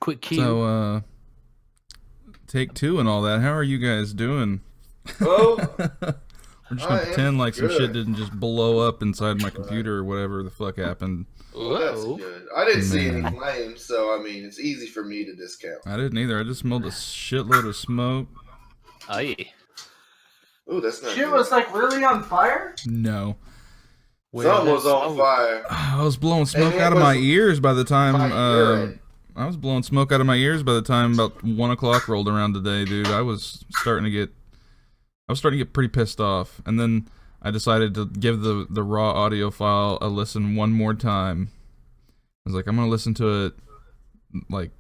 Quick cue. So, take two and all that. How are you guys doing? Oh, We're just gonna I am pretend like some shit good. didn't just blow up inside my Right. computer or whatever the fuck happened. Well, that's Whoa. good. I didn't see any Man, flames, so I mean, it's easy for me to discount. I didn't either. I just smelled a shitload of smoke. Aye. Ooh, that's not Shit good. was like really on fire? No, Something was on fire. I was blowing smoke it out of my was ears by the time. my urine. I was blowing smoke out of my ears by the time about 1 o'clock rolled around today, dude. I was starting to get pretty pissed off, and then I decided to give the raw audio file a listen one more time. I was like, I'm gonna listen to it like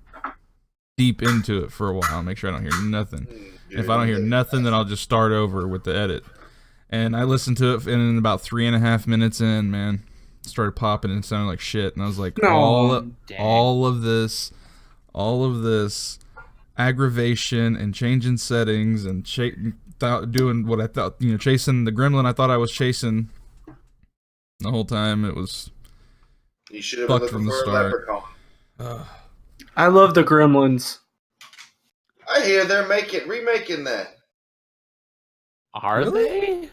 deep into it for a while, make sure I don't hear nothing. If I don't hear nothing, then I'll just start over with the edit. And I listened to it, and in about 3.5 minutes in, man, it started popping and it sounded like shit. And I was like, No, all of this aggravation and changing settings and doing what I thought, chasing the gremlin I thought I was chasing the whole time. It was You should have been fucked from looking the for a start. leprechaun. I love the Gremlins. I hear they're remaking that. Are they?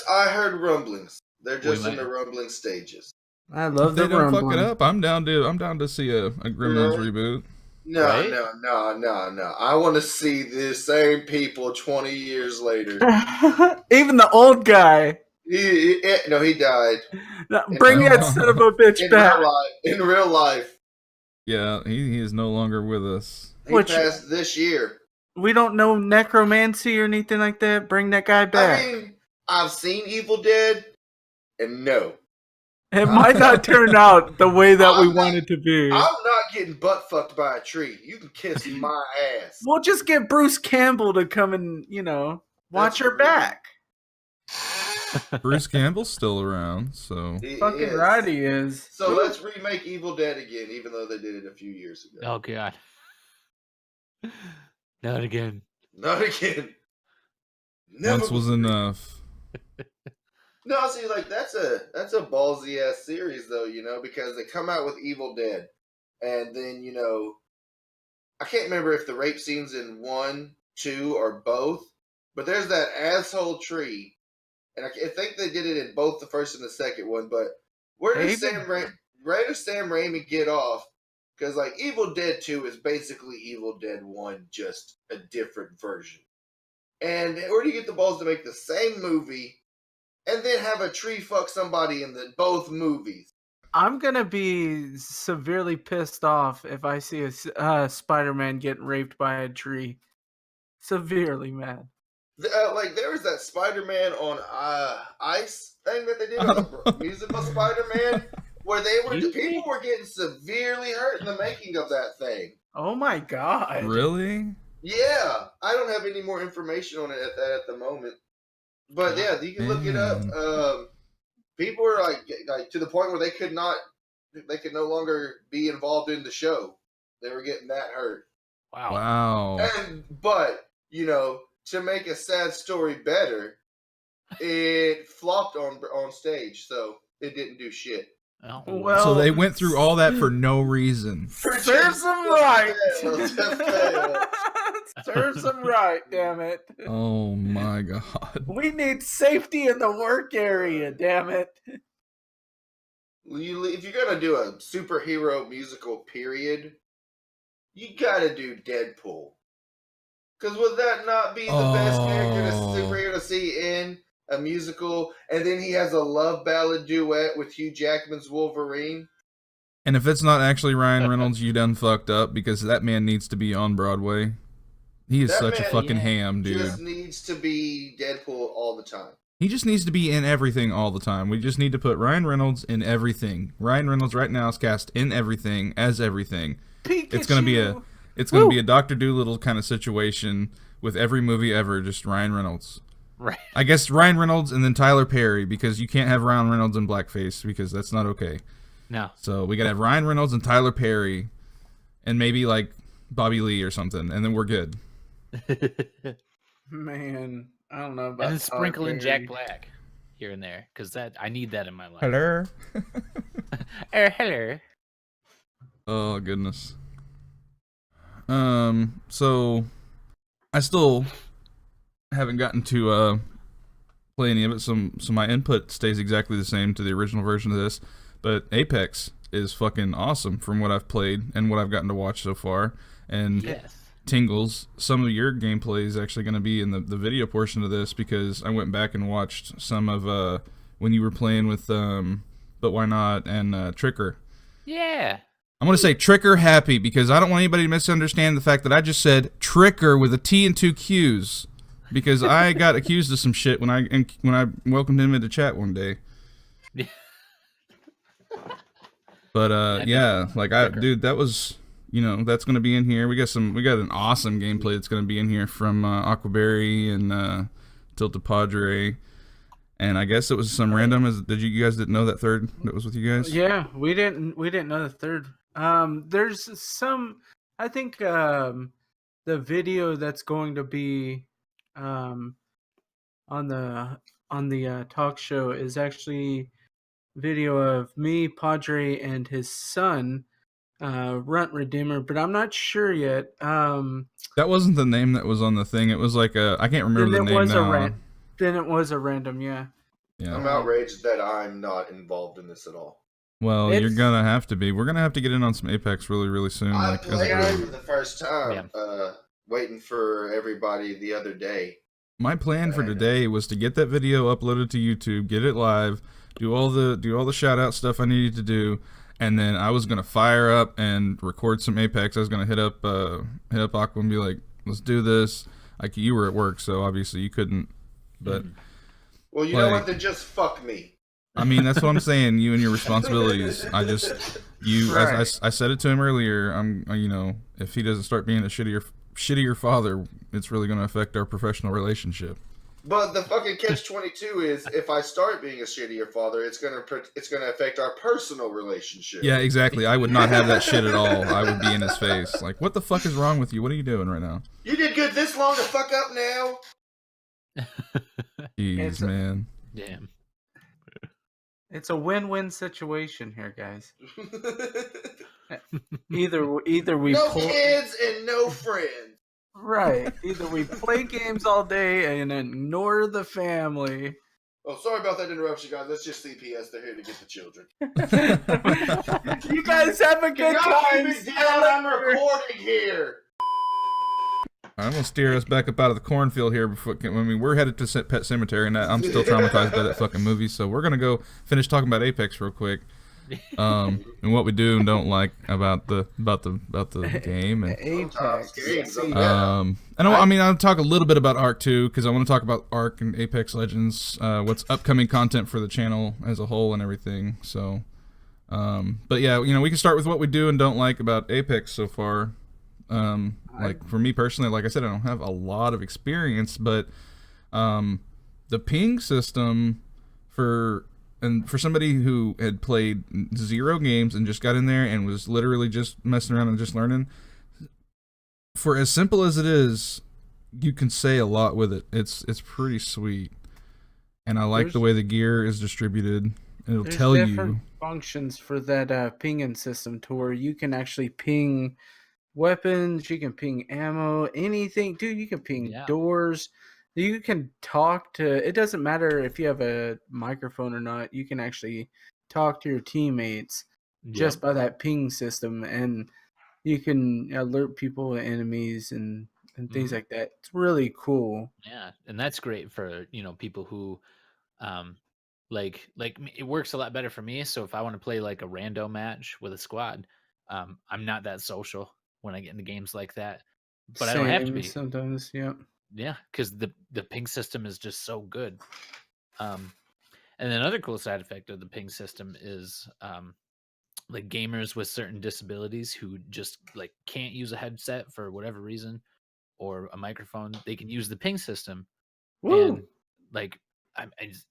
I heard rumblings. They're just We in might- the rumbling stages. I If love they the don't fuck it Gremlins. up, I'm down to see a Gremlins reboot. No, Right? no. I want to see the same people 20 years later. Even the old guy. No, he died. Bring that son of a bitch In back. real life. In real life. Yeah, he is no longer with us. He Which- passed this year. We don't know necromancy or anything like that. Bring that guy back. I mean, I've seen Evil Dead, and no. It might not turn out the way that we I'm want not- it to be. I'm not getting butt fucked by a tree. You can kiss my ass. We'll just get Bruce Campbell to come and, watch That's her back. Bruce Campbell's still around, so He Fucking is. right he is. So let's remake Evil Dead again, even though they did it a few years ago. Oh god. Not again. Not again. Never once was before. enough. No, see, like that's a ballsy ass series though, because they come out with Evil Dead, and then I can't remember if the rape scenes in 1, 2, or both, but there's that asshole tree, and I think they did it in both the first and the second one. But where does Sam Raimi get off? Because like Evil Dead 2 is basically Evil Dead 1, just a different version. And where do you get the balls to make the same movie and then have a tree fuck somebody in both movies? I'm going to be severely pissed off if I see a Spider-Man getting raped by a tree. Severely mad. Like there was that Spider-Man on Ice thing that they did, the musical Spider-Man, where people were getting severely hurt in the making of that thing. Oh my god. Really? Yeah, I don't have any more information on it at the moment, but yeah, you can look it up. People were like to the point where they could no longer be involved in the show. They were getting that hurt. Wow. Wow. But to make a sad story better, it flopped on stage, so it didn't do shit. Oh, Well, So they went through all that for no reason. serves them right. Fail. Serves them right, damn it. Oh my god. We need safety in the work area, damn it. If you're gonna do a superhero musical, period, you gotta do Deadpool. Because would that not be the best superhero to see in a musical? And then he has a love ballad duet with Hugh Jackman's Wolverine. And if it's not actually Ryan Reynolds, you done fucked up, because that man needs to be on Broadway. He is That such a man, fucking ham, dude. Just needs to be Deadpool all the time. He just needs to be in everything all the time. We just need to put Ryan Reynolds in everything. Ryan Reynolds right now is cast in everything as everything. Pikachu. It's gonna be a Dr. Dolittle kind of situation with every movie ever, just Ryan Reynolds. right. I guess Ryan Reynolds and then Tyler Perry, because you can't have Ryan Reynolds in blackface because that's not okay. No. So we gotta have Ryan Reynolds and Tyler Perry, and maybe like Bobby Lee or something, and then we're good. Man, I don't know about And then sprinkle in Jack Perry. Black here and there, because I need that in my life. Hello. Hello. Oh goodness. So I still haven't gotten to play any of it. So my input stays exactly the same to the original version of this. But Apex is fucking awesome from what I've played and what I've gotten to watch so far. And Yes. Tingles, some of your gameplay is actually going to be in the video portion of this, because I went back and watched some of when you were playing with But Why Not and Tricker. Yeah. I'm going to say Tricker Happy, because I don't want anybody to misunderstand the fact that I just said Tricker with a T and two Q's, because I got accused of some shit when I welcomed him into chat one day. But yeah, like dude, that was, that's going to be in here. We got an awesome gameplay that's going to be in here from Aquaberry and Tilted Padre. And I guess it was some random. You guys didn't know that third that was with you guys? Yeah, we didn't know the third. There's some. I think the video that's going to be on the talk show is actually video of me, Padre, and his son, Runt Redeemer. But I'm not sure yet. That wasn't the name that was on the thing. It was like I can't remember the name now. Then it was a random, yeah. I'm outraged that I'm not involved in this at all. Well, you're gonna have to be. We're gonna have to get in on some Apex really, really soon. I played it for the first time, waiting for everybody the other day. My plan for today was to get that video uploaded to YouTube, get it live, do all the shout out stuff I needed to do, and then I was gonna fire up and record some Apex. I was gonna hit up Aqua and be like, "Let's do this." Like, you were at work, so obviously you couldn't. But well, you know what? Then just fuck me. I mean, that's what I'm saying. You and your responsibilities. I said it to him earlier. If he doesn't start being a shittier father, it's really going to affect our professional relationship. But the fucking catch-22 is, if I start being a shittier father, it's gonna affect our personal relationship. Yeah, exactly. I would not have that shit at all. I would be in his face. Like, what the fuck is wrong with you? What are you doing right now? You did good this long to fuck up now? Jeez, man. Damn. It's a win-win situation here, guys. Either we no kids and no friends. Right. Either we play games all day and ignore the family. Oh, sorry about that interruption, guys. Let's just CPS. They're here to get the children. You guys have a good time. Keep it down. I'm recording here. I'm gonna steer us back up out of the cornfield here. We're headed to Pet Cemetery, and I'm still traumatized by that fucking movie. So we're gonna go finish talking about Apex real quick, and what we do and don't like about the game. And, Apex. I'll talk a little bit about Ark too, because I want to talk about Ark and Apex Legends, what's upcoming content for the channel as a whole and everything. So, but yeah, we can start with what we do and don't like about Apex so far. Like, for me personally, like I said, I don't have a lot of experience, but the ping system for somebody who had played 0 games and just got in there and was literally just messing around and just learning, for as simple as it is, you can say a lot with it. It's pretty sweet, and I like the way the gear is distributed. It'll tell you different functions for that pinging system, to where you can actually ping weapons, you can ping ammo, anything. Dude, you can ping doors. You can talk to, it doesn't matter if you have a microphone or not, you can actually talk to your teammates just by that ping system, and you can alert people, enemies, and things like that. It's really cool. Yeah, and that's great for people who like it works a lot better for me. So if I want to play like a rando match with a squad, I'm not that social when I get into games like that, but I don't have to be sometimes. Yeah, because the ping system is just so good. And another cool side effect of the ping system is like gamers with certain disabilities who just like can't use a headset for whatever reason, or a microphone, they can use the ping system. Woo! And like I just,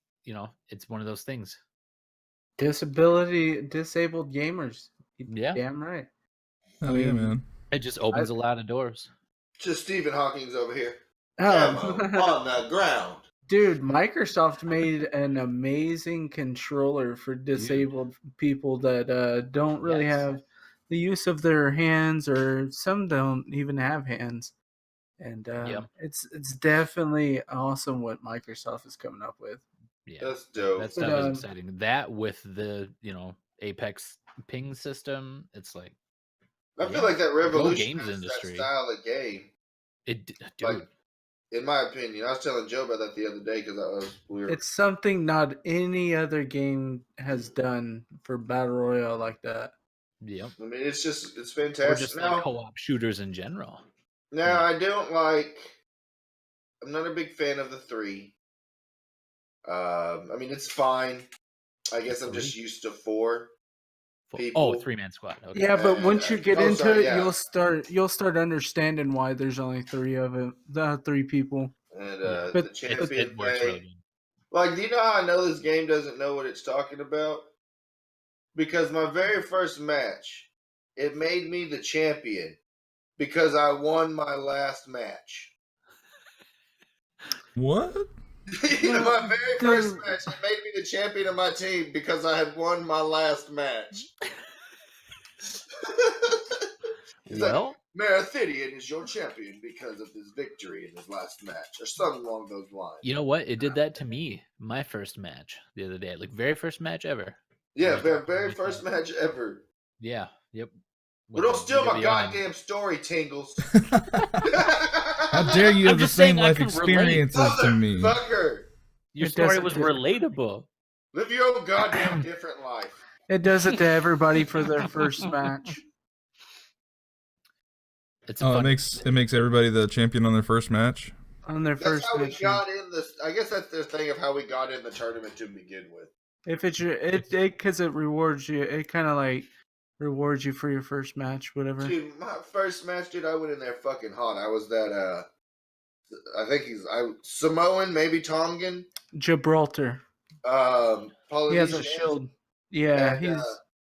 it's one of those things. Disabled gamers. Yeah, damn right. Oh yeah, man. It just opens a lot of doors. Just Stephen Hawking's over here. Oh. On the ground. Dude, Microsoft made an amazing controller for disabled people that don't really have the use of their hands, or some don't even have hands. And it's definitely awesome what Microsoft is coming up with. Yeah, that's dope. that stuff is exciting. That with the Apex ping system, it's like I feel like that revolutionized games industry. that style of game. Dude. Like, in my opinion, I was telling Joe about that the other day because It's something not any other game has done for battle royale like that. Yep. I mean, it's fantastic. Or just like co-op shooters in general. Now, I don't like. I'm not a big fan of the 3. I mean, it's fine. I guess I'm just used to 4 people. 3-man squad. Okay. Yeah, but once you get into it, you'll start understanding why there's only 3 of it, the 3 people. And but the champion works really good. Like, do you know how I know this game doesn't know what it's talking about? Because my very first match, it made me the champion because I won my last match. What? My very first match, it made me the champion of my team because I had won my last match. Well, Marathidian is your champion because of his victory in his last match, or something along those lines. You know what? It did that to me. My first match the other day, like very first match ever. Yeah, very first match ever. Yeah. Yep. But don't steal my goddamn story, Tingles. How dare you have the same life experiences to me? Fucker. Your story was relatable. Live your own goddamn different life. It does it to everybody for their first match. It makes everybody the champion on their first match. On their first match. That's how we got in this. I guess that's the thing of how we got in the tournament to begin with. If it's because it rewards you, it kind of like rewards you for your first match, whatever. Dude, my first match, dude, I went in there fucking hot. I was that. I think Samoan, maybe Tongan. Gibraltar. Polynesian. He has a shield. Yeah, and,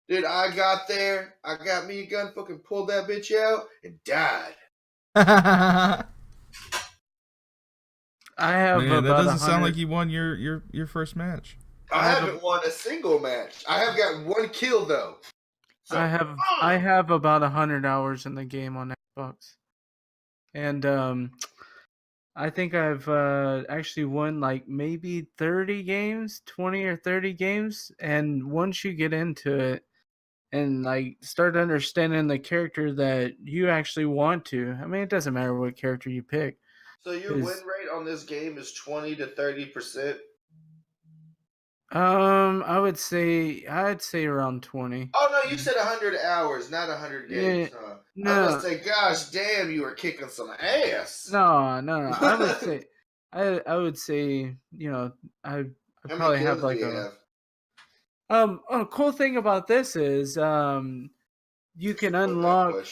dude, I got there. I got me a gun, fucking pulled that bitch out, and died. I have. Man, that doesn't sound like you won your first match. I haven't won a single match. I have got 1 kill though. So, I have about 100 hours in the game on Xbox, and I think I've actually won like maybe 30 games, 20 or 30 games, and once you get into it and like start understanding the character that you actually want to, I mean, it doesn't matter what character you pick. So your win rate on this game is 20 to 30%. I'd say around 20. Oh no, you said 100 hours, not 100 games. Yeah, huh? No. I was gonna say, gosh, damn, you were kicking some ass. No. I would say, I probably have like a cool thing about this is you can unlock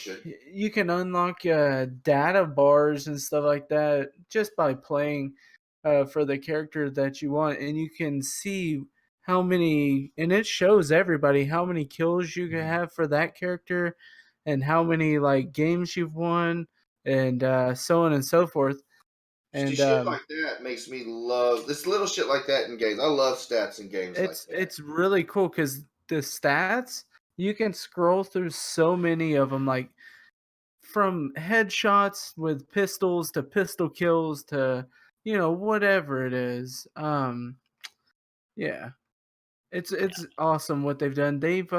data bars and stuff like that just by playing for the character that you want, and you can see how many, and it shows everybody how many kills you can have for that character and how many like games you've won and so on and so forth. And shit like that makes me love this little shit like that in games. I love stats in games like that. It's really cool because the stats, you can scroll through so many of them, like from headshots with pistols to pistol kills to whatever it is. Yeah, it's awesome what they've done. They've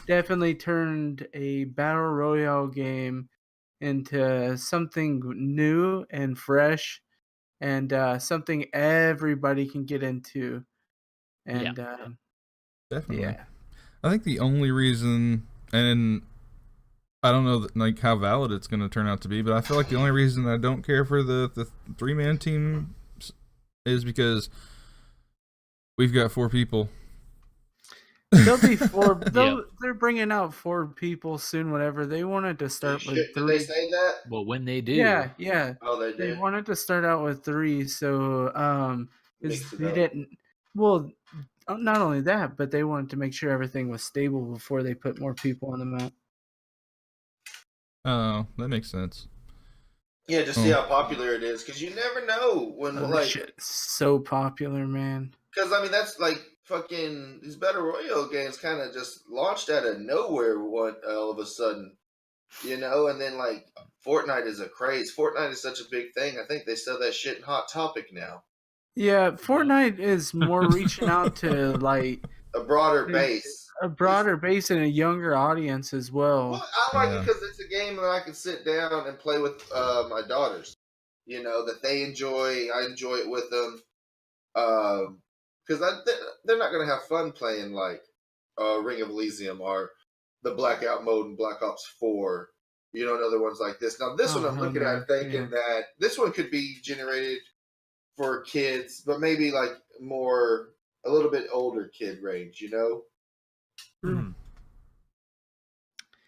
definitely turned a battle royale game into something new and fresh, and something everybody can get into. And definitely, yeah. I think the only reason, and I don't know like how valid it's going to turn out to be, but I feel like the only reason I don't care for the 3-man team is because we've got 4 people. There'll be 4. They're bringing out 4 people soon. Whatever they wanted to start with 3. Did they say that? Well, when they do, yeah. Oh, they did. They wanted to start out with 3, so they didn't. Well, not only that, but they wanted to make sure everything was stable before they put more people on the map. Oh, that makes sense. Yeah, just see how popular it is, because you never know when shit's so popular, man. Because I mean, that's like fucking these battle royale games kind of just launched out of nowhere all of a sudden, and then like Fortnite is a craze. Fortnite is such a big thing. I think they sell that shit in Hot Topic now. Yeah, Fortnite is more reaching out to like a broader base. A broader base and a younger audience as well. Well, I like it because it's a game that I can sit down and play with my daughters. That they enjoy. I enjoy it with them. Because they're not going to have fun playing like Ring of Elysium or the Blackout mode in Black Ops 4. And other ones like this. Now, this one I'm looking at thinking that this one could be generated for kids, but maybe like a little bit older kid range, Mm.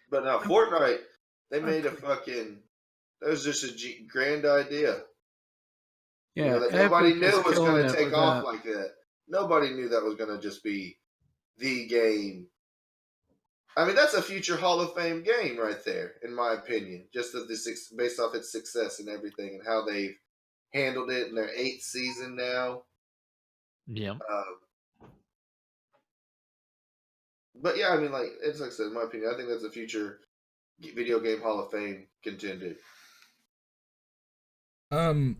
But now Fortnite, they made that was just a grand idea. Yeah, that nobody knew was going to take off like that. Nobody knew that was going to just be the game. I mean, that's a future Hall of Fame game right there, in my opinion. Just based off its success and everything, and how they've handled it in their 8th season now. Yeah. But yeah, I mean, like it's like I said, in my opinion, I think that's a future video game Hall of Fame contender.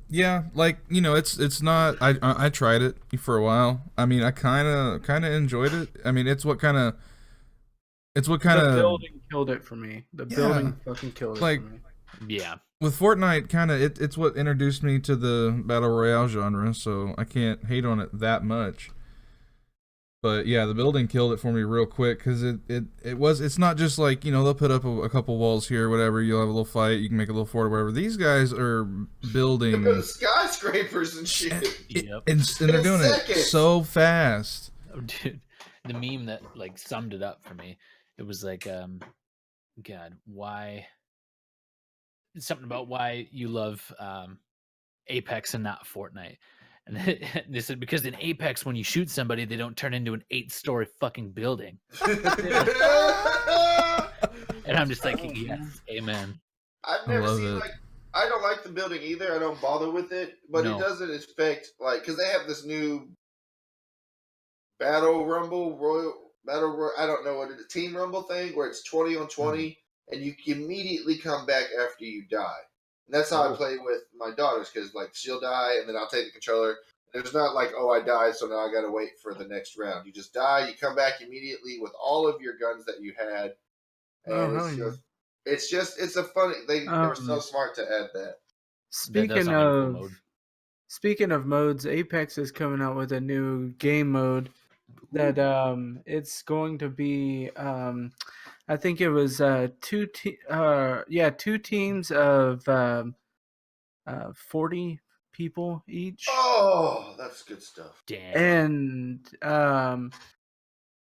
Yeah, like it's not. I tried it for a while. I mean, I kind of enjoyed it. I mean, it's what kind of. The building killed it for me. The building fucking killed it for me. Yeah. With Fortnite, kind of it's what introduced me to the battle royale genre, so I can't hate on it that much. But yeah, the building killed it for me real quick because it's not just like they'll put up a couple walls here or whatever, you'll have a little fight, you can make a little fort or whatever. These guys are building skyscrapers and shit. And they're doing it so fast. Oh, dude, the meme that like summed it up for me, it was like God, why something about why you love Apex and not Fortnite. And they said, because in Apex, when you shoot somebody, they don't turn into an 8-story fucking building. And I'm just like, yes, amen. I've never seen I don't like the building either. I don't bother with it, but it doesn't affect because they have this new Battle Rumble I don't know what it is, Team Rumble thing where it's 20 on 20, and you immediately come back after you die. And that's how I play with my daughters, because like she'll die and then I'll take the controller. There's not like, oh, I died, so now I got to wait for the next round. You just die, you come back immediately with all of your guns that you had, and it's a funny. They're so smart to add that. Speaking of modes, Apex is coming out with a new game mode that it's going to be I think it was two teams of 40 people each. Oh, that's good stuff. Damn. And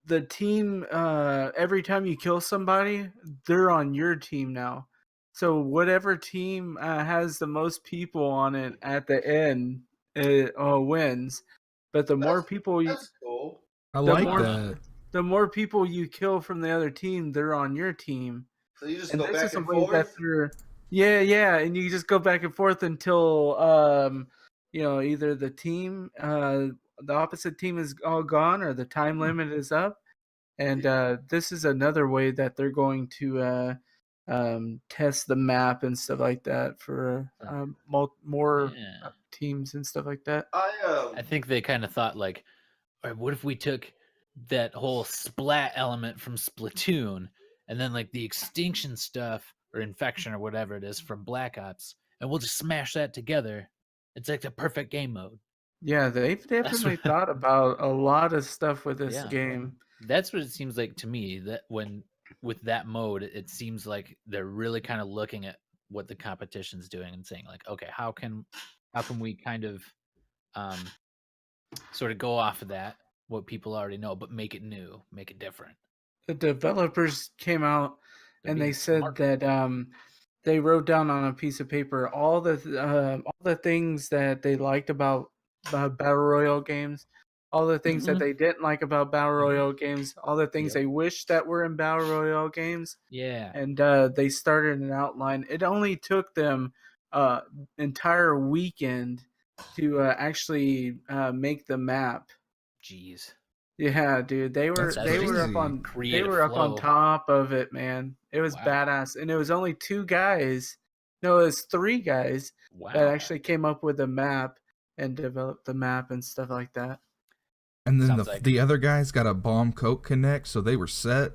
the team, every time you kill somebody, they're on your team now. So whatever team has the most people on it at the end wins. But the more people that's cool. I like that. The more people you kill from the other team, they're on your team. So you just go back and forth? Yeah, and you just go back and forth until either the team, the opposite team is all gone, or the time limit is up. And this is another way that they're going to test the map and stuff like that for more teams and stuff like that. I think they kind of thought like, all right, what if we took that whole splat element from Splatoon and then like the extinction stuff or infection or whatever it is from Black Ops, and we'll just smash that together. It's like the perfect game mode. Yeah, they've definitely thought about a lot of stuff with this game. That's what it seems like to me, that when with that mode, it seems like they're really kind of looking at what the competition's doing and saying like, okay, how can we kind of sort of go off of that, what people already know, but make it new, make it different. The developers came out and they said that they wrote down on a piece of paper all the things that they liked about battle royale games, all the things that they didn't like about battle royale games, all the things they wish that were in battle royale games. Yeah. And they started an outline. It only took them entire weekend to actually make the map. Jeez. Yeah, dude, they were up on top of it, man. It was badass, and it was only 2 guys. No, it was 3 guys that actually came up with a map and developed the map and stuff like that. And then the other guys got a Bomb Coke Connect, so they were set.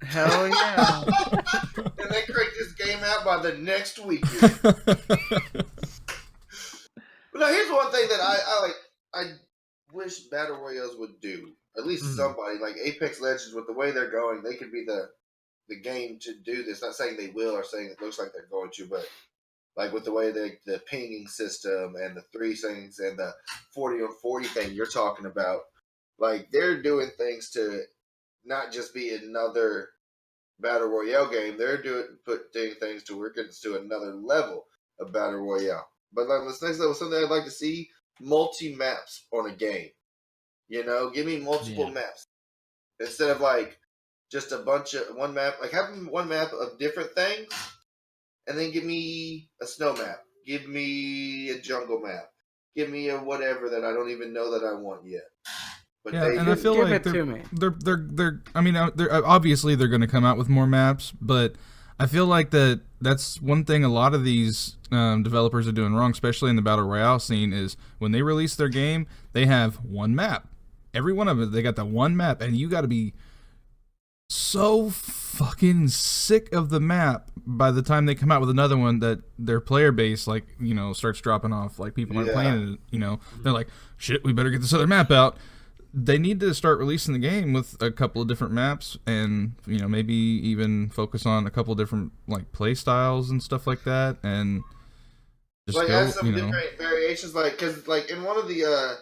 Hell yeah! And they cranked this game out by the next weekend. But now here's one thing that I wish Battle Royales would do. At least somebody like Apex Legends, with the way they're going, they could be the game to do this. Not saying they will or saying it looks like they're going to, but like with the way the pinging system and the 3 things and the 40 on 40 thing you're talking about, like they're doing things to not just be another Battle Royale game. They're putting things to work to another level of Battle Royale. But like this next level, something I'd like to see: multi maps on a game. You know, give me multiple maps instead of like just a bunch of one map. Like having one map of different things, and then give me a snow map, give me a jungle map, give me a whatever that I don't even know that I want yet. But yeah, and I feel like they're. I mean, obviously they're going to come out with more maps, but I feel like that's one thing a lot of these developers are doing wrong, especially in the Battle Royale scene, is when they release their game, they have one map. Every one of them, they got that one map, and you got to be so fucking sick of the map by the time they come out with another one that their player base, like, you know, starts dropping off. Like, people aren't playing it, you know. They're like, shit, we better get this other map out. They need to start releasing the game with a couple of different maps, and, you know, maybe even focus on a couple of different, like, play styles and stuff like that, and just like go, have some you know, different variations, like, because like in one of the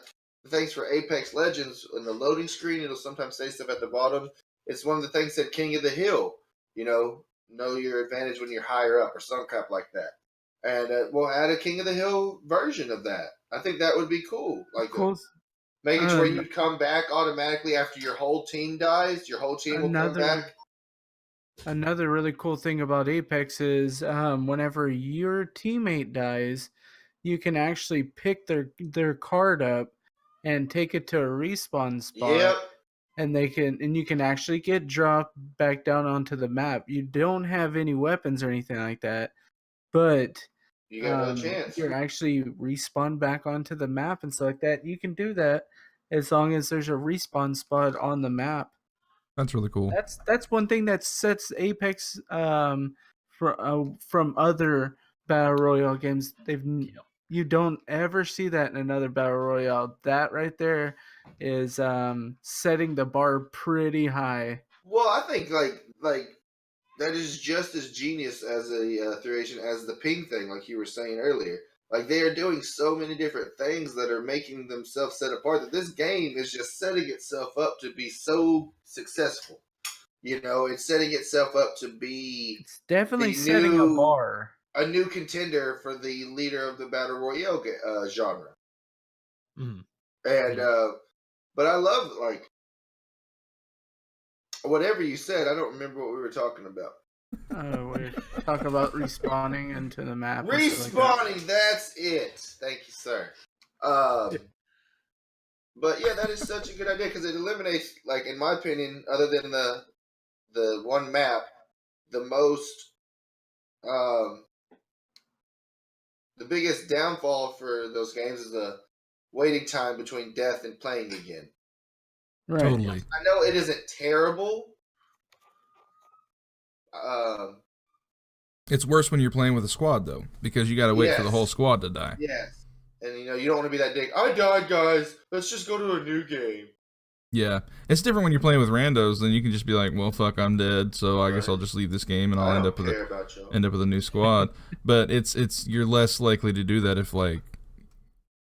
things for Apex Legends, in the loading screen, it'll sometimes say stuff at the bottom. It's one of the things that King of the Hill, you know your advantage when you're higher up or some crap like that. And we'll add a King of the Hill version of that. I think that would be cool. Like, make it where you'd come back automatically after your whole team dies. Your whole team will come back. Another really cool thing about Apex is whenever your teammate dies, you can actually pick their card up and take it to a respawn spot. Yep. And you can actually get dropped back down onto the map. You don't have any weapons or anything like that, but you got no chance. You're actually respawn back onto the map and stuff like that. You can do that as long as there's a respawn spot on the map. That's really cool. That's one thing that sets Apex from other Battle Royale games. You don't ever see that in another Battle Royale. That right there is setting the bar pretty high. Well, I think like that is just as genius as a creation as the ping thing, like you were saying earlier. Like, they are doing so many different things that are making themselves set apart that this game is just setting itself up to be so successful. You know, it's setting itself up to be... It's definitely setting a bar. A new contender for the leader of the Battle Royale genre. Mm. And, but I love, like, whatever you said, I don't remember what we were talking about. We're talking about respawning into the map. Respawning, that's it. Thank you, sir. But yeah, that is such a good idea because it eliminates, like, in my opinion, other than the one map, the most, the biggest downfall for those games is the waiting time between death and playing again. Right. Totally. I know it isn't terrible. It's worse when you're playing with a squad, though, because you got to wait for the whole squad to die. Yes. And, you know, you don't want to be that dick. I died, guys. Let's just go to a new game. Yeah. It's different when you're playing with randos. Then you can just be like, well, fuck, I'm dead, so I guess I'll just leave this game and I'll end up with a new squad. But it's you're less likely to do that if, like,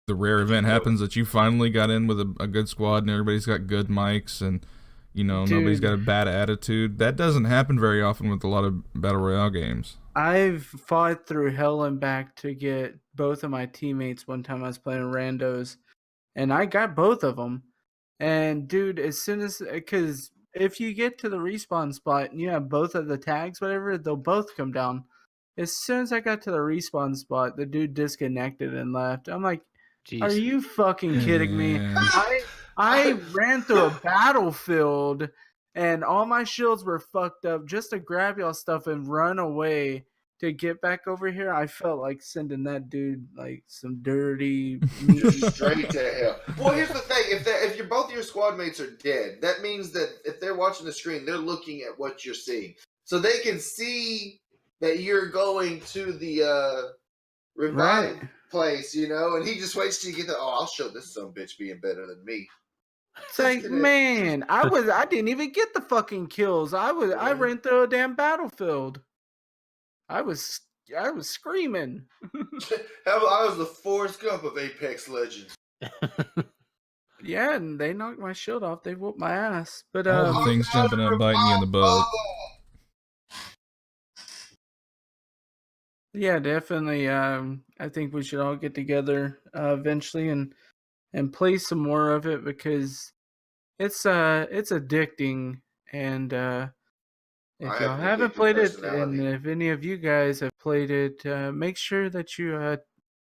the rare event happens that you finally got in with a good squad and everybody's got good mics and, you know, nobody's got a bad attitude. That doesn't happen very often with a lot of Battle Royale games. I've fought through hell and back to get both of my teammates one time I was playing randos, and I got both of them. And, dude, as soon as... Because if you get to the respawn spot and you have both of the tags, whatever, they'll both come down. As soon as I got to the respawn spot, the dude disconnected and left. I'm like, Jeez. Are you fucking kidding me? Yeah. I ran through a battlefield and all my shields were fucked up just to grab y'all stuff and run away to get back over here. I felt like sending that dude like some dirty meat. Just straight to hell. Well, here's the thing: if both your squad mates are dead, that means that if they're watching the screen, they're looking at what you're seeing, so they can see that you're going to the revive place, you know. And he just waits till you get there. Oh, I'll show this some bitch being better than me. It's like, man, I didn't even get the fucking kills. I ran through a damn battlefield. I was screaming. I was the Forrest Gump of Apex Legends. Yeah, and they knocked my shield off. They whooped my ass. But all the things jumping up, biting you in the butt. Yeah, definitely. I think we should all get together eventually and play some more of it because it's addicting. And if y'all haven't played it, and if any of you guys have played it, make sure that you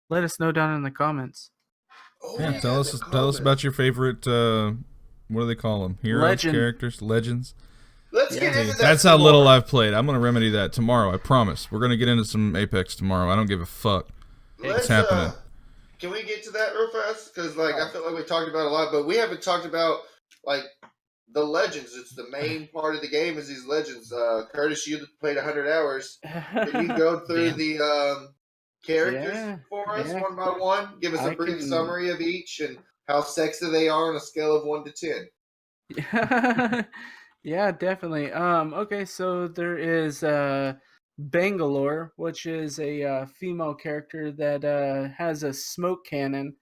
let us know down in the comments. Yeah, tell us about your favorite. What do they call them? Heroes, characters, legends. Let's get into that. That's how little I've played. I'm gonna remedy that tomorrow. I promise. We're gonna get into some Apex tomorrow. I don't give a fuck. It's happening. Can we get to that real fast? Because I feel like we talked about a lot, but we haven't talked about like the legends. It's the main part of the game is these legends. Curtis, you played 100 hours. Can you go through the characters for us one by one? Give us a brief summary of each and how sexy they are on a scale of 1 to 10. Yeah, definitely. Okay, so there is Bangalore, which is a female character that has a smoke cannon,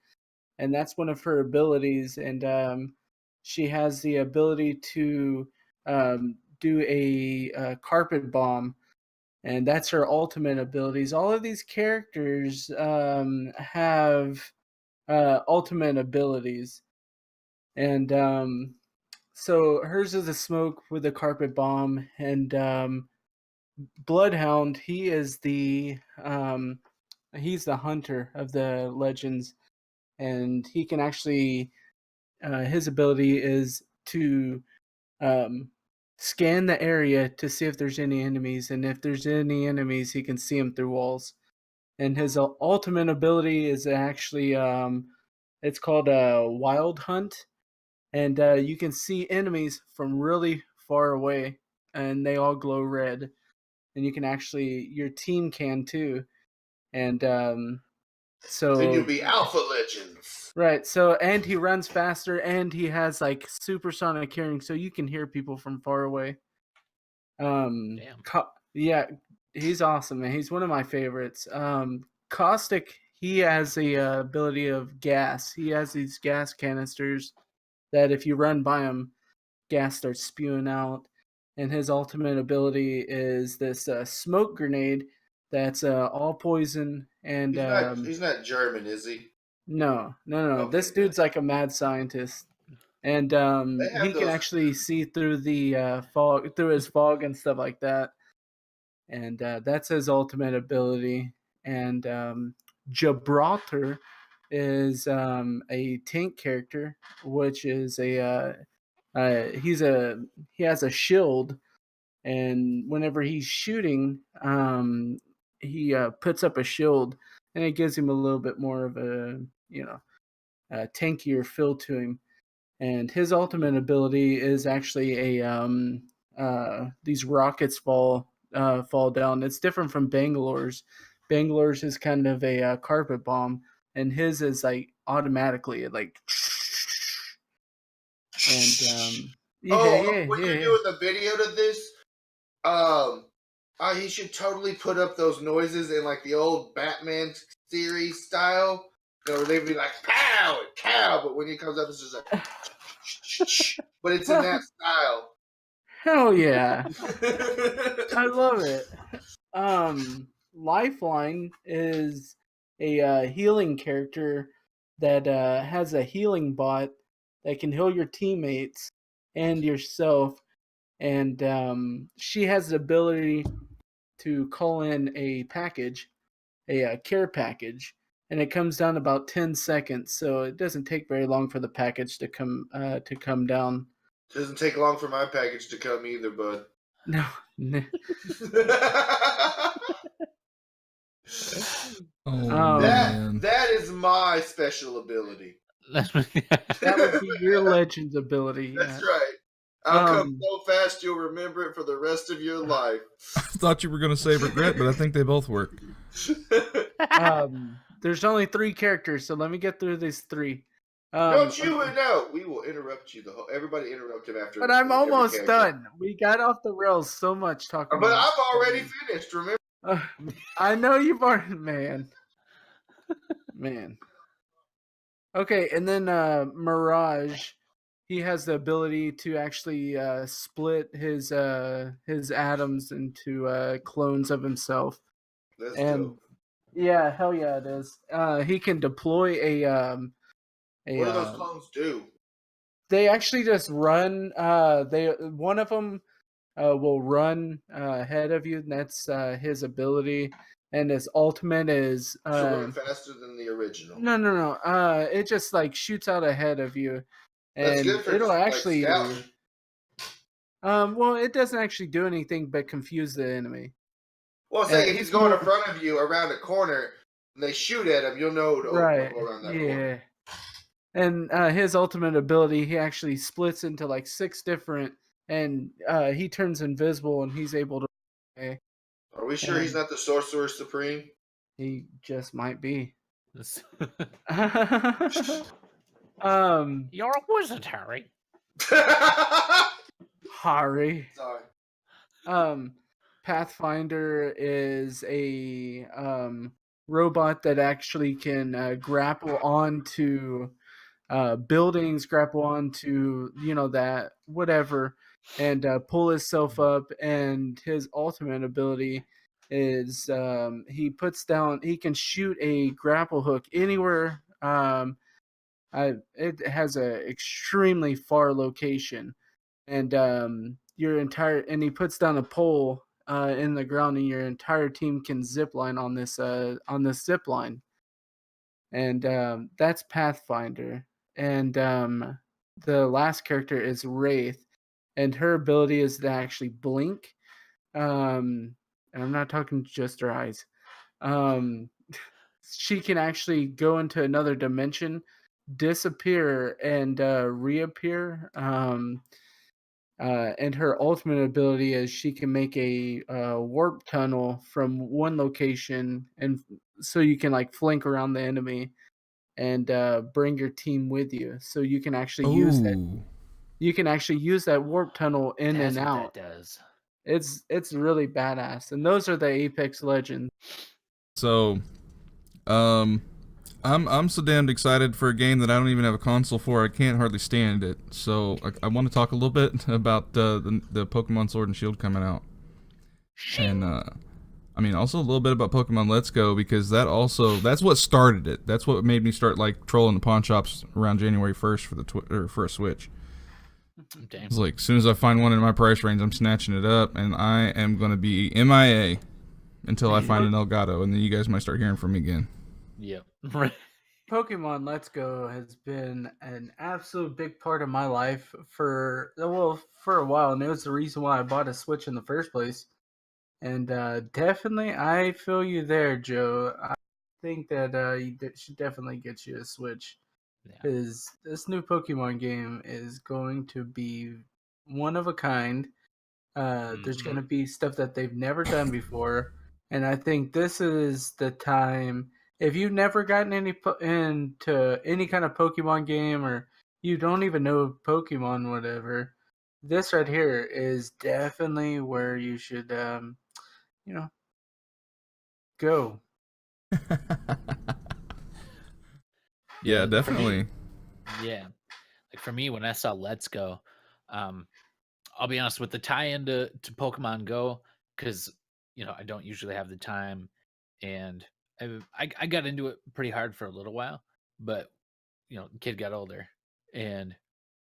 and that's one of her abilities. And she has the ability to do a carpet bomb, and that's her ultimate abilities. All of these characters have ultimate abilities, and so hers is a smoke with a carpet bomb, and Bloodhound, he is he's the hunter of the legends, and he can actually his ability is to scan the area to see if there's any enemies, and if there's any enemies, he can see them through walls. And his ultimate ability is actually it's called a Wild Hunt, and you can see enemies from really far away, and they all glow red. And you can actually, your team can too. And so then you'll be Alpha Legends. Right. So, and he runs faster, and he has like supersonic hearing, so you can hear people from far away. Damn. Yeah, he's awesome, and he's one of my favorites. Caustic, he has the ability of gas. He has these gas canisters that if you run by him, gas starts spewing out. And his ultimate ability is this smoke grenade that's all poison. And he's not German, is he? No. Okay, this dude's like a mad scientist, and he can actually see through the fog, through his fog and stuff like that. And that's his ultimate ability. And Gibraltar is a tank character, which is he has a shield, and whenever he's shooting, he puts up a shield, and it gives him a little bit more of a tankier feel to him. And his ultimate ability is actually these rockets fall down. It's different from Bangalore's. Bangalore's is kind of a carpet bomb, and his is like automatically like. And when you're doing the video to this, he should totally put up those noises in like the old Batman series style. You know, where they'd be like pow and cow, but when it comes up, it's just like, but it's in that style. Hell yeah. I love it. Lifeline is a healing character that has a healing bot that can heal your teammates and yourself. And she has the ability to call in a package, a care package, and it comes down about 10 seconds. So it doesn't take very long for the package to come down. Doesn't take long for my package to come either, bud. No. Oh man. That is my special ability. That would be your Legends ability. Yeah. That's right. I'll come so fast you'll remember it for the rest of your life. I thought you were gonna say regret, but I think they both work. There's only 3 characters, so let me get through these 3. Don't you know? We will interrupt you. Everybody interrupt him after. But I'm almost done. We got off the rails so much talking. But I've already finished. Remember? I know you've already, man. Okay, and then Mirage, he has the ability to actually split his atoms into clones of himself. That's dope. Yeah, hell yeah, it is. He can deploy a what do those clones do? They actually just run. One of them will run ahead of you, and that's his ability. And his ultimate is run faster than the original. No. It just like shoots out ahead of you, and that's good for, it'll actually. Like, well, it doesn't actually do anything but confuse the enemy. Well, say if he's going in front of you around a corner and they shoot at him, you'll know to go around that corner. And his ultimate ability, he actually splits into like 6 different, and he turns invisible and he's able to. Are we sure he's not the Sorcerer Supreme? He just might be. You're a wizard, Harry. Harry. Sorry. Pathfinder is a robot that actually can grapple onto buildings, grapple onto that whatever, and pull himself up. And his ultimate ability is he can shoot a grapple hook anywhere. It has a extremely far location, and he puts down a pole in the ground, and your entire team can zip line on this zip line. And that's Pathfinder. And the last character is Wraith, and her ability is to actually blink. And I'm not talking just her eyes. She can actually go into another dimension, disappear, and reappear. And her ultimate ability is she can make a warp tunnel from one location, and so you can like flank around the enemy and bring your team with you. So you can actually use that. You can actually use that warp tunnel in and out. That does. It's really badass, and those are the Apex Legends. So, I'm so damned excited for a game that I don't even have a console for. I can't hardly stand it. So I want to talk a little bit about the Pokemon Sword and Shield coming out, and I mean also a little bit about Pokemon Let's Go, because that's what started it. That's what made me start like trolling the pawn shops around January 1st for a Switch. Damn. It's like as soon as I find one in my price range, I'm snatching it up, and I am gonna be MIA until I find an Elgato, and then you guys might start hearing from me again. Yep. Pokemon Let's Go has been an absolute big part of my life for a while, and it was the reason why I bought a Switch in the first place. And definitely, I feel you there, Joe. I think that you should definitely get you a Switch, because this new Pokemon game is going to be one of a kind. There's going to be stuff that they've never done before, and I think this is the time. If you've never gotten into any kind of Pokemon game, or you don't even know Pokemon, whatever, this right here is definitely where you should, go. Yeah, definitely. Like for me, when I saw Let's Go, I'll be honest, with the tie-in to Pokemon Go, because I don't usually have the time, and I got into it pretty hard for a little while, but the kid got older, and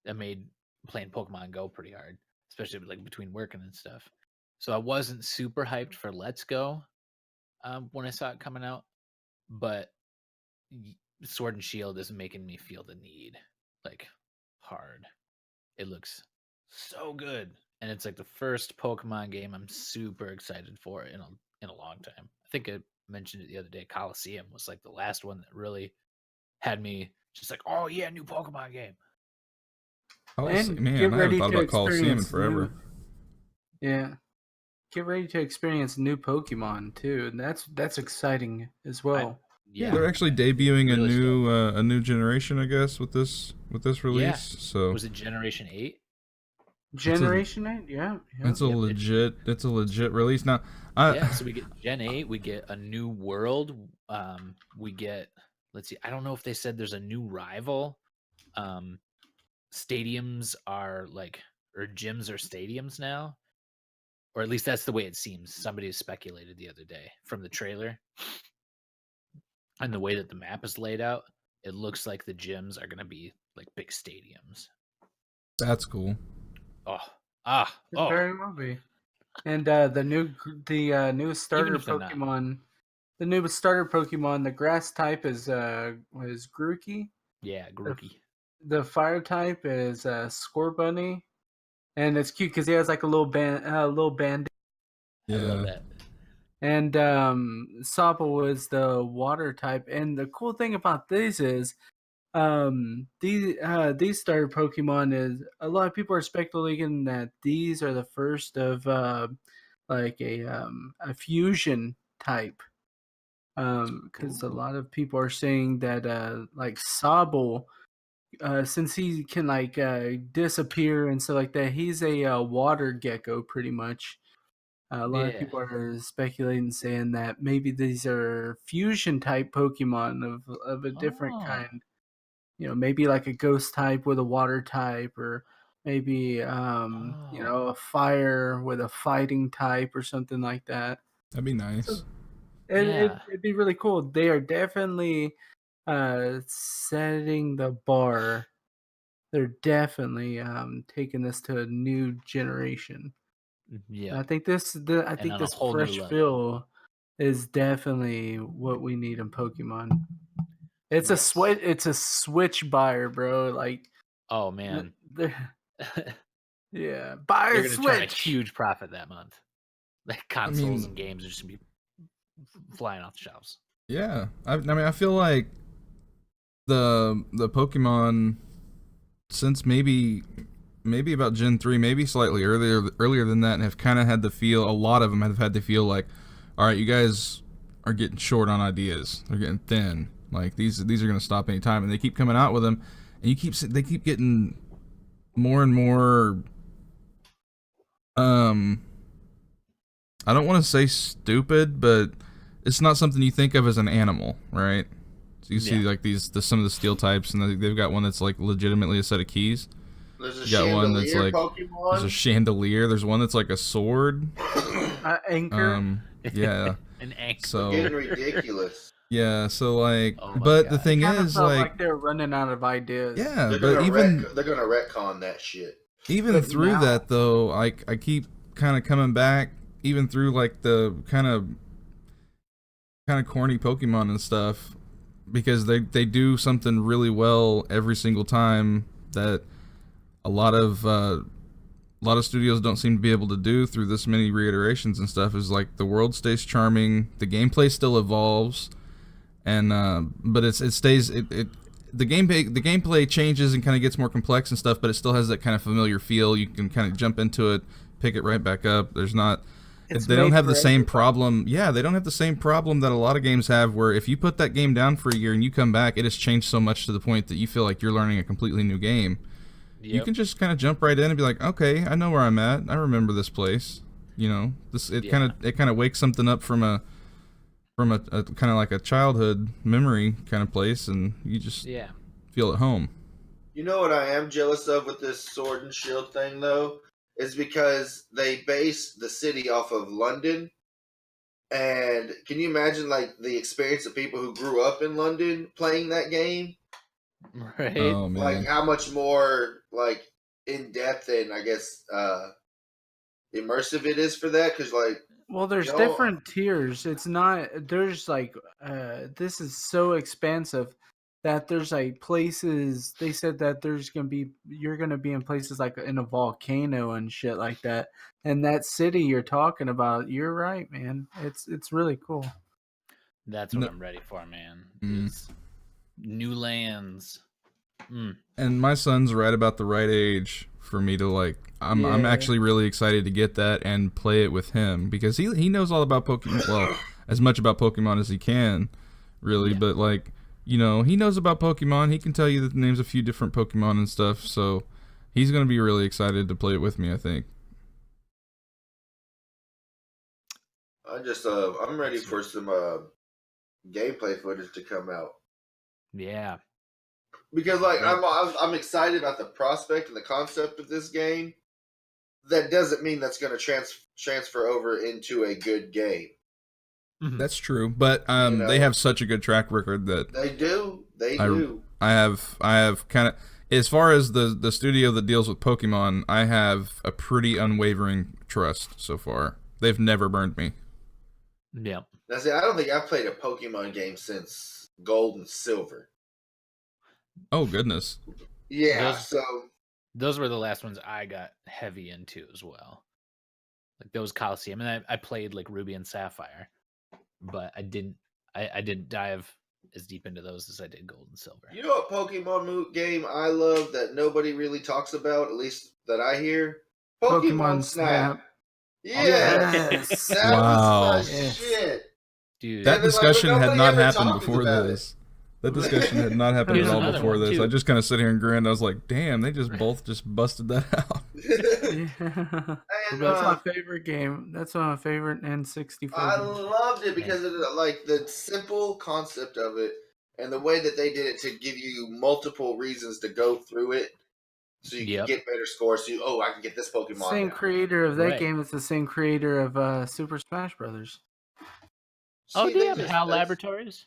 that made playing Pokemon Go pretty hard, especially like between working and stuff. So I wasn't super hyped for Let's Go when I saw it coming out, but Sword and Shield is making me feel the need, like, hard. It looks so good, and it's like the first Pokemon game I'm super excited for in a long time. I think I mentioned it the other day. Coliseum was like the last one that really had me just like, oh yeah, new Pokemon game. Coliseum, And man, get I haven't ready thought to about Coliseum in experience forever. Yeah. Get ready to experience new Pokemon too. And that's exciting as well. Yeah, they're actually debuting Really a new generation, I guess, with this release. So was it Generation 8? Generation 8, yeah. it's a legit release. Now, So we get Gen 8, we get a new world. We get, let's see, I don't know if they said there's a new rival. Stadiums are like, or gyms are stadiums now, or at least that's the way it seems. Somebody speculated the other day from the trailer, and the way that the map is laid out, it looks like the gyms are going to be like big stadiums. that's cool. It very well be. And the new starter Pokemon, the new starter Pokemon, the grass type is Grookey. Yeah, Grookey. The fire type is Scorbunny, and it's cute because he has like a little band. Yeah. I love that. And Sobble is the water type. And the cool thing about these is these starter Pokemon is a lot of people are speculating that these are the first of like a fusion type. Because a lot of people are saying that like Sobble, since he can like disappear and stuff like that, he's a water gecko pretty much. A lot of people are speculating, saying that maybe these are fusion type Pokemon of a different kind. You know, maybe like a ghost type with a water type, or maybe a fire with a fighting type or something like that. That'd be nice. So it'd be really cool. They are definitely setting the bar. They're definitely taking this to a new generation. Yeah, I think this fresh feel is definitely what we need in Pokemon. It's a switch buyer, bro. Like, oh man, yeah, buy they're a gonna turn a Switch. huge profit that month. Like consoles and games are just gonna be flying off the shelves. Yeah, I mean, I feel like the Pokemon, since maybe about Gen 3, maybe slightly earlier than that, and have kind of had the feel. A lot of them have had the feel like, all right, you guys are getting short on ideas. They're getting thin. Like these are going to stop any time, and they keep coming out with them, and they keep getting more and more. I don't want to say stupid, but it's not something you think of as an animal, right? So you see like some of the steel types, and they've got one that's like legitimately a set of keys. There's a chandelier one that's like Pokemon. There's a chandelier. There's one that's like a sword. Anchor. Yeah. An anchor. So getting ridiculous. Yeah. So like, but the thing is, like they're running out of ideas. Yeah, they're but they're gonna retcon that shit. Even through that though, I keep kind of coming back, even through like the kind of corny Pokemon and stuff, because they do something really well every single time that a lot of studios don't seem to be able to do through this many reiterations and stuff. Is like the world stays charming, the gameplay still evolves, and but the gameplay changes and kind of gets more complex and stuff, but it still has that kind of familiar feel. You can kind of jump into it, pick it right back up. There's not they don't have the same problem. Yeah, they don't have the same problem that a lot of games have, where if you put that game down for a year and you come back, it has changed so much to the point that you feel like you're learning a completely new game. Yep. You can just kind of jump right in and be like, okay, I know where I'm at. I remember this place. You know, it kind of wakes something up from a kind of like a childhood memory kind of place, and you just feel at home. You know what I am jealous of with this Sword and Shield thing, though, is because they base the city off of London. And can you imagine like the experience of people who grew up in London playing that game? Right. Oh, man. Like how much more in depth and I guess immersive it is for that, because like Well, there's Yo, different tiers. It's not there's like this is so expansive that there's like places they said that you're gonna be in places like in a volcano and shit like that. And that city you're talking about, you're right, man. It's really cool. That's what No, I'm ready for, man. Is new lands. and my son's right about the right age for me to like. I'm Yeah. actually really excited to get that and play it with him because he knows all about Pokemon. Well, as much about Pokemon as he can, really. Yeah. But like, you know, he knows about Pokemon. He can tell you the names of a few different Pokemon and stuff. So he's gonna be really excited to play it with me, I think. I'm ready for some gameplay footage to come out. Yeah. Because like Right. I'm excited about the prospect and the concept of this game. That doesn't mean that's going to transfer over into a good game. That's true, but You they know, have such a good track record that they do. They I do. I have kind of, as far as the studio that deals with Pokemon, I have a pretty unwavering trust so far. They've never burned me. Yeah. Now, see, I don't think I've played a Pokemon game since Gold and Silver. Oh goodness. Yeah, Those were the last ones I got heavy into as well. Like those Coliseum, and I played like Ruby and Sapphire, but I didn't dive as deep into those as I did Gold and Silver. You know what Pokemon game I love that nobody really talks about, at least that I hear? Pokemon Snap. Yes. That Wow. was my shit. Dude, That discussion had nobody not ever happened talks before about this. That discussion had not happened Here's at all another before one, this. too. I just kind of sit here and grinned. I was like, damn, they just both just busted that out. Yeah. And, That's my favorite game. That's my favorite N64 I game. loved it because of the simple concept of it and the way that they did it to give you multiple reasons to go through it, so you can get better scores. So I can get this Pokemon. Same now. creator of that game is the same creator of Super Smash Brothers. Oh, damn! HAL Laboratories.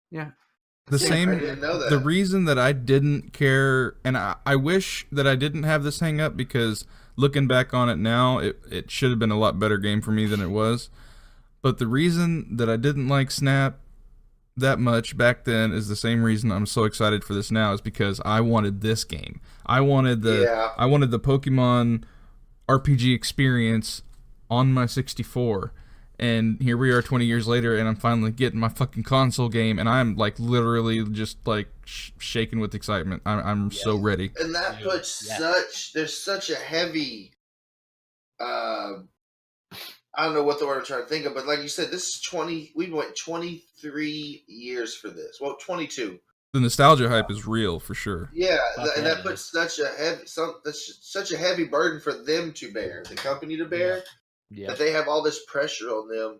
Yeah. The same. I didn't know that. The reason that I didn't care, and I wish that I didn't have this hang up, because looking back on it now, it should have been a lot better game for me than it was. But the reason that I didn't like Snap that much back then is the same reason I'm so excited for this now, is because I wanted this game. I wanted the Pokemon RPG experience on my 64. And here we are 20 years later, and I'm finally getting my fucking console game, and I'm like literally just like shaking with excitement. I'm so ready. And that puts there's such a heavy, I don't know what the word I'm trying to think of, but like you said, this is we went 23 years for this. Well, 22. The nostalgia hype is real for sure. Yeah, and that puts such a heavy burden for them to bear, the company to bear. Yeah. That they have all this pressure on them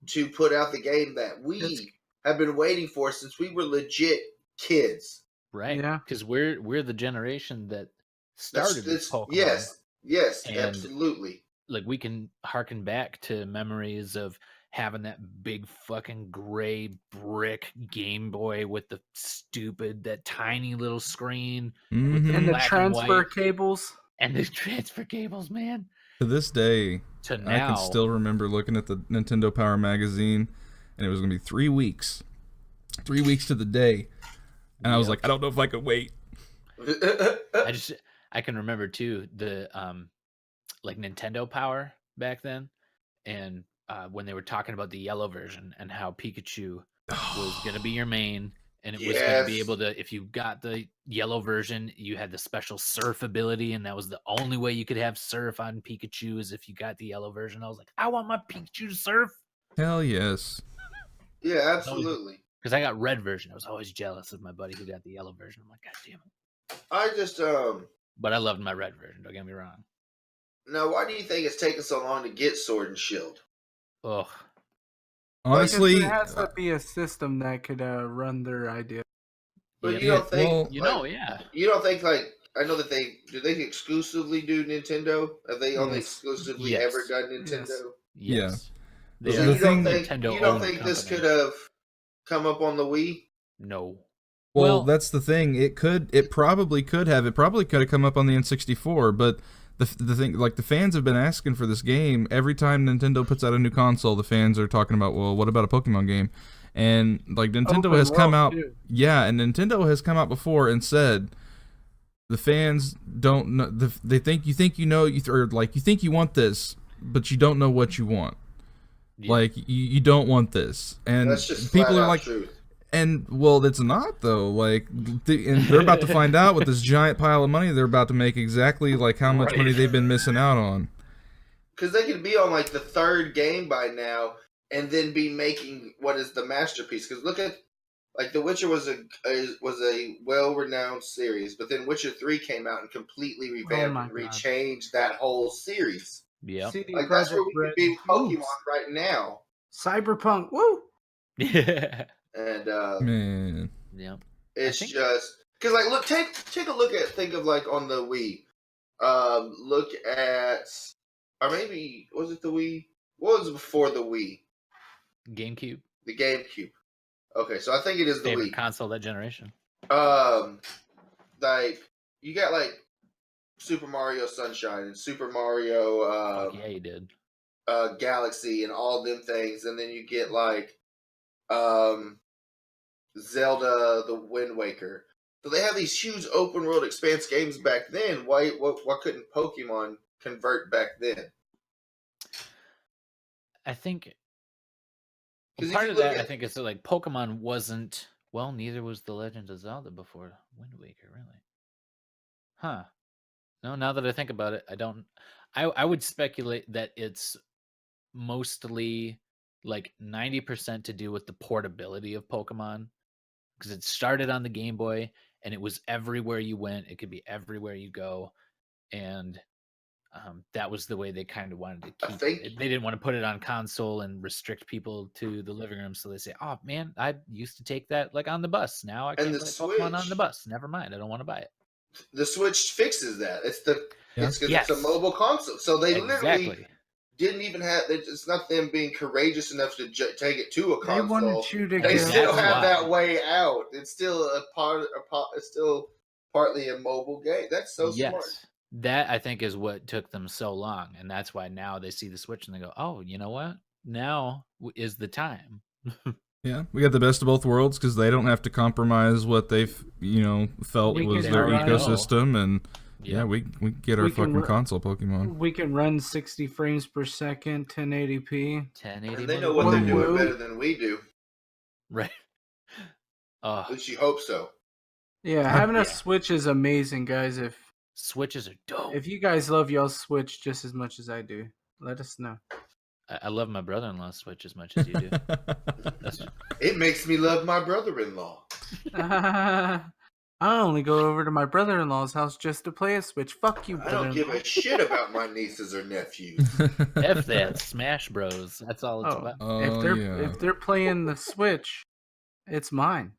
to put out the game that we have been waiting for since we were legit kids. Right. Yeah. Because we're the generation that started with Pokemon. Yes, and absolutely. Like we can harken back to memories of having that big fucking gray brick Game Boy with that tiny little screen with and the transfer cables. And the transfer cables, man. To this day, I can still remember looking at the Nintendo Power magazine, and it was going to be 3 weeks. 3 weeks to the day. And I was like, I don't know if I could wait. I can remember too the like Nintendo Power back then, and when they were talking about the yellow version and how Pikachu was going to be your main, and it was going to be able to, if you got the yellow version, you had the special surf ability, and that was the only way you could have surf on Pikachu is if you got the yellow version. I was like, I want my Pikachu to surf. Hell yes. Yeah, absolutely. Because I got red version. I was always jealous of my buddy who got the yellow version. I'm like, God damn it. I just But I loved my red version. Don't get me wrong. Now, why do you think it's taken so long to get Sword and Shield? Ugh. Honestly, there has to be a system that could run their idea. But you don't think, you don't think like, I know that they exclusively do Nintendo? Have they only exclusively ever done Nintendo? Yes. Yeah. So you don't think this could have come up on the Wii? No. Well, that's the thing. It probably could have. It probably could have come up on the N64, but the thing, like, the fans have been asking for this game. Every time Nintendo puts out a new console, the fans are talking about, well, what about a Pokemon game? And like Nintendo Open has come world, out, too. yeah, and Nintendo has come out before and said the fans don't know. They think you know, or like you think you want this, but you don't know what you want. Yeah. Like you don't want this, and That's just people flat are out like, truth. and well, it's not though. Like, and they're about to find out with this giant pile of money they're about to make exactly like how much Right. money they've been missing out on. Because they could be on like the third game by now, and then be making what is the masterpiece. Because look at like The Witcher was a well-renowned series, but then Witcher 3 came out and completely revamped my and God. rechanged that whole series. Yeah. CD Like that's where Projekt we Red. could be with Pokemon Oops. right now. Cyberpunk. Woo! Yeah. And Man, Yeah. it's think- just because like look, take a look at think of like on the Wii. Look at, or maybe was it the Wii? What was before the Wii? GameCube. The GameCube. Okay, so I think it is the Favorite Wii. console that generation. Like you got like Super Mario Sunshine and Super Mario Fuck yeah, you did. Galaxy and all them things, and then you get like Zelda the Wind Waker. So they have these huge open world expanse games back then. Why couldn't Pokemon convert back then? I think 'Cause if part you of look that, I at- think, is like Pokemon wasn't, well, neither was The Legend of Zelda before Wind Waker, really. Huh. No, now that I think about it, I would speculate that it's mostly like 90% to do with the portability of Pokemon, because it started on the Game Boy and it was everywhere you went. It could be everywhere you go, and that was the way they kind of wanted to keep it. They didn't want to put it on console and restrict people to the living room, so they say, "Oh man, I used to take that like on the bus. Now I can't the play Pokemon on Switch. the bus. Never mind, I don't want to buy it." The Switch fixes that. It's the Yeah. it's because Yes. it's a mobile console, so they literally Exactly. didn't even have. It's not them being courageous enough to take it to a They console. wanted you to They get. still That's have why. that way out. It's still it's still partly a mobile game. That's so smart. Yes. That, I think, is what took them so long, and that's why now they see the Switch and they go, "Oh, you know what? Now is the time." yeah, we got the best of both worlds because they don't have to compromise what they've felt We was can their run- ecosystem, and yeah, Yeah. we get our We can fucking run- console Pokemon. We can run 60 frames per second, 1080p. 1080. And they know what they're Woo, doing woo. better than we do. Right. At least you hope so. Yeah, having a Yeah. Switch is amazing, guys. Switches are dope. If you guys love y'all's Switch just as much as I do, let us know. I love my brother-in-law's Switch as much as you do. That's It makes me love my brother-in-law. I only go over to my brother-in-law's house just to play a Switch. Fuck you, I don't give brother-in-law. a shit about my nieces or nephews. F that Smash Bros. That's all it's Oh. about. Oh, If they're playing the Switch, it's mine,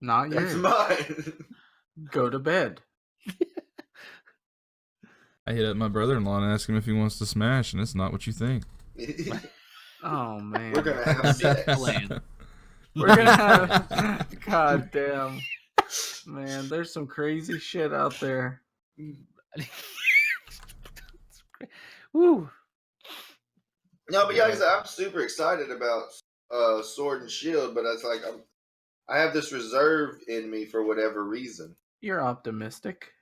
not That's yours. mine. Go to bed. I hit up my brother-in-law and ask him if he wants to smash, and it's not what you think. Oh man, We're gonna have sex. Playing. We're gonna have. God damn, man, there's some crazy shit out there. Woo. No, but yeah, like I said, I'm super excited about Sword and Shield, but it's like I have this reserve in me for whatever reason. You're optimistic.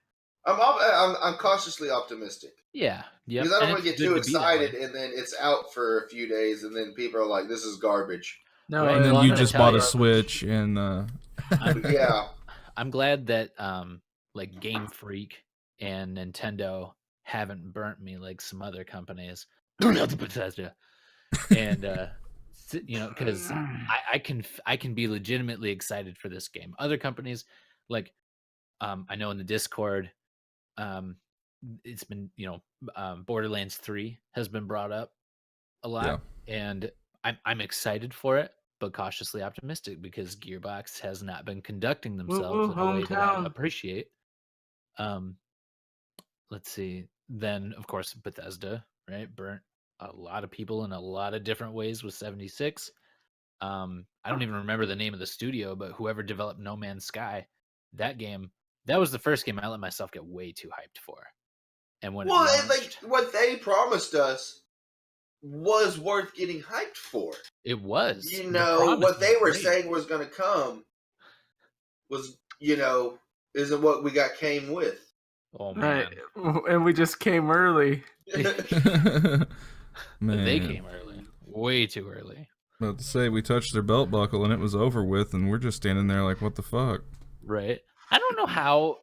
I'm cautiously optimistic Yeah. Yeah. because I don't want to get too excited, and then it's out for a few days, and then people are like, "This is garbage." No, Right, And then well, I'm you gonna just tell bought you- a Switch, and Yeah, I'm glad that like Game Freak and Nintendo haven't burnt me like some other companies. Not the Bethesda. And because I can be legitimately excited for this game. Other companies, like I know in the Discord, it's been Borderlands 3 has been brought up a lot, and I'm excited for it, but cautiously optimistic because Gearbox has not been conducting themselves in a way that I hometown. appreciate. Let's see. Then of course Bethesda, right? Burnt a lot of people in a lot of different ways with 76. I don't even remember the name of the studio, but whoever developed No Man's Sky, that game, that was the first game I let myself get way too hyped for. And when well, it and, launched, like what they promised us was worth getting hyped for. it was. You The know, promise what they were great. saying was going to come was, isn't what we came with. Oh man, right. And we just came early. Man, they came early, way too early. About to say we touched their belt buckle and it was over with, and we're just standing there like, what the fuck? Right. I don't know how.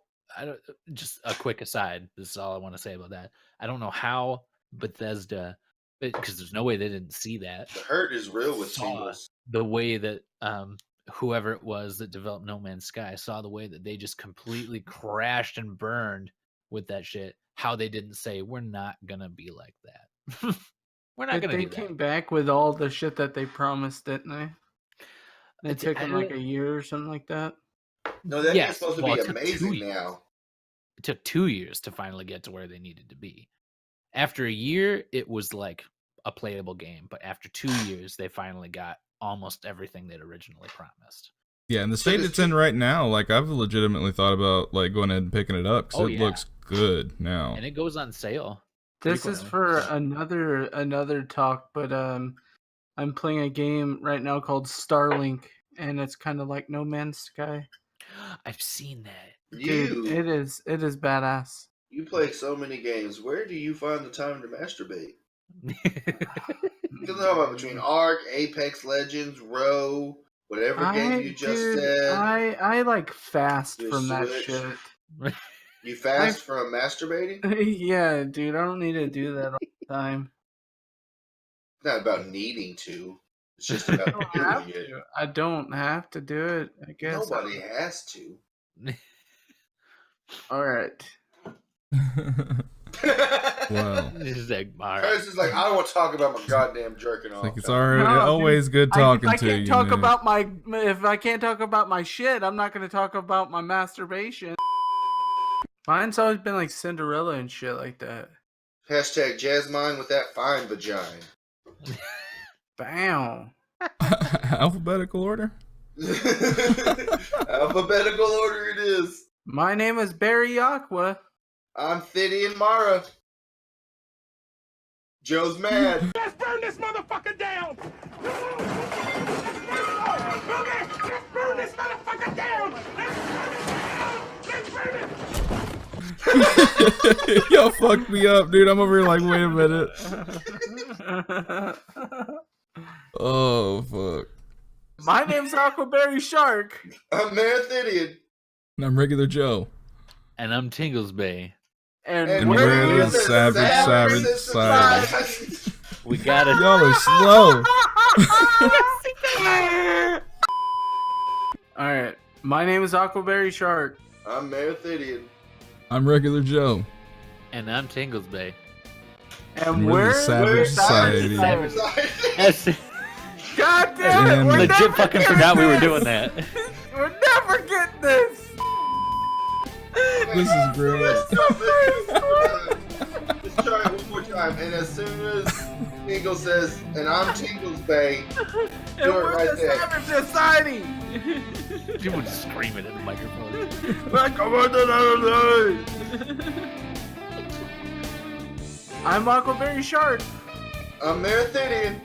Just a quick aside. This is all I want to say about that. I don't know how Bethesda, because there's no way they didn't see that. The hurt is real with saw singles. the way that whoever it was that developed No Man's Sky saw the way that they just completely crashed and burned with that shit. How they didn't say we're not gonna be like that. We're not But gonna they do that. came back with all the shit that they promised, didn't they? It took them like a year or something like that. No, that game's supposed to be it took amazing now. It took 2 years to finally get to where they needed to be. After a year, it was like a playable game, but after 2 years, they finally got almost everything they'd originally promised. Yeah, and the state it's in right now, like I've legitimately thought about like going ahead and picking it up because looks good now. And it goes on sale. This is for another talk, but I'm playing a game right now called Starlink, and it's kind of like No Man's Sky. I've seen that. Dude, it is badass. You play so many games. Where do you find the time to masturbate? Because I'm about between Ark, Apex Legends, Row, whatever game you just said. I like fast from Switch. that shit. You fast from masturbating? Yeah, dude, I don't need to do that all the time. It's not about needing to. It's just about doing it. I don't have to do it, I guess. Nobody has to. All right. Wow. It's just like, I don't want to talk about my goddamn jerking off. Like it's always good talking to you. If I can't talk about my shit, I'm not going to talk about my masturbation. Mine's always been like Cinderella and shit like that. Hashtag Jasmine with that fine vagina. Bam. Alphabetical order? Alphabetical order it is. My name is Barry Aqua. I'm Thidian Mara. Joe's mad. Let's burn this motherfucker down! Let's burn this motherfucker down! Let's burn it! Y'all fucked me up, dude. I'm over here like, wait a minute. Oh, fuck. My name's Aquaberry Shark. I'm Marathidian. And I'm Regular Joe. And I'm Tingles Bay. And we're the Savage Society. We got it. Y'all are slow. Alright. My name is Aquaberry Shark. I'm Marathidian. I'm Regular Joe. And I'm Tingles Bay. And we're the Savage Society. God damn it! Legit fucking forgot we were doing that. We're never getting this! This is great. Let's try it one more time. And as soon as Tingle says, and I'm Tingles Bay, do it right there. Savage Society! You would scream it in the microphone. I'm Aquaberry Shark. I'm Marathidian.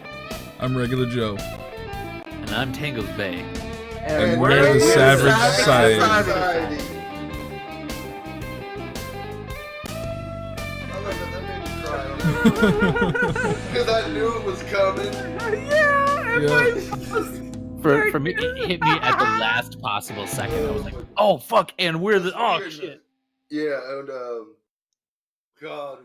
I'm Regular Joe. And I'm Tingles Bay. And we're the Savage Society. I love that made me cry. Because I knew it was coming. For me, it hit me at the last possible second. I was like, oh, fuck, and we're the... Oh, shit. Yeah, and, God,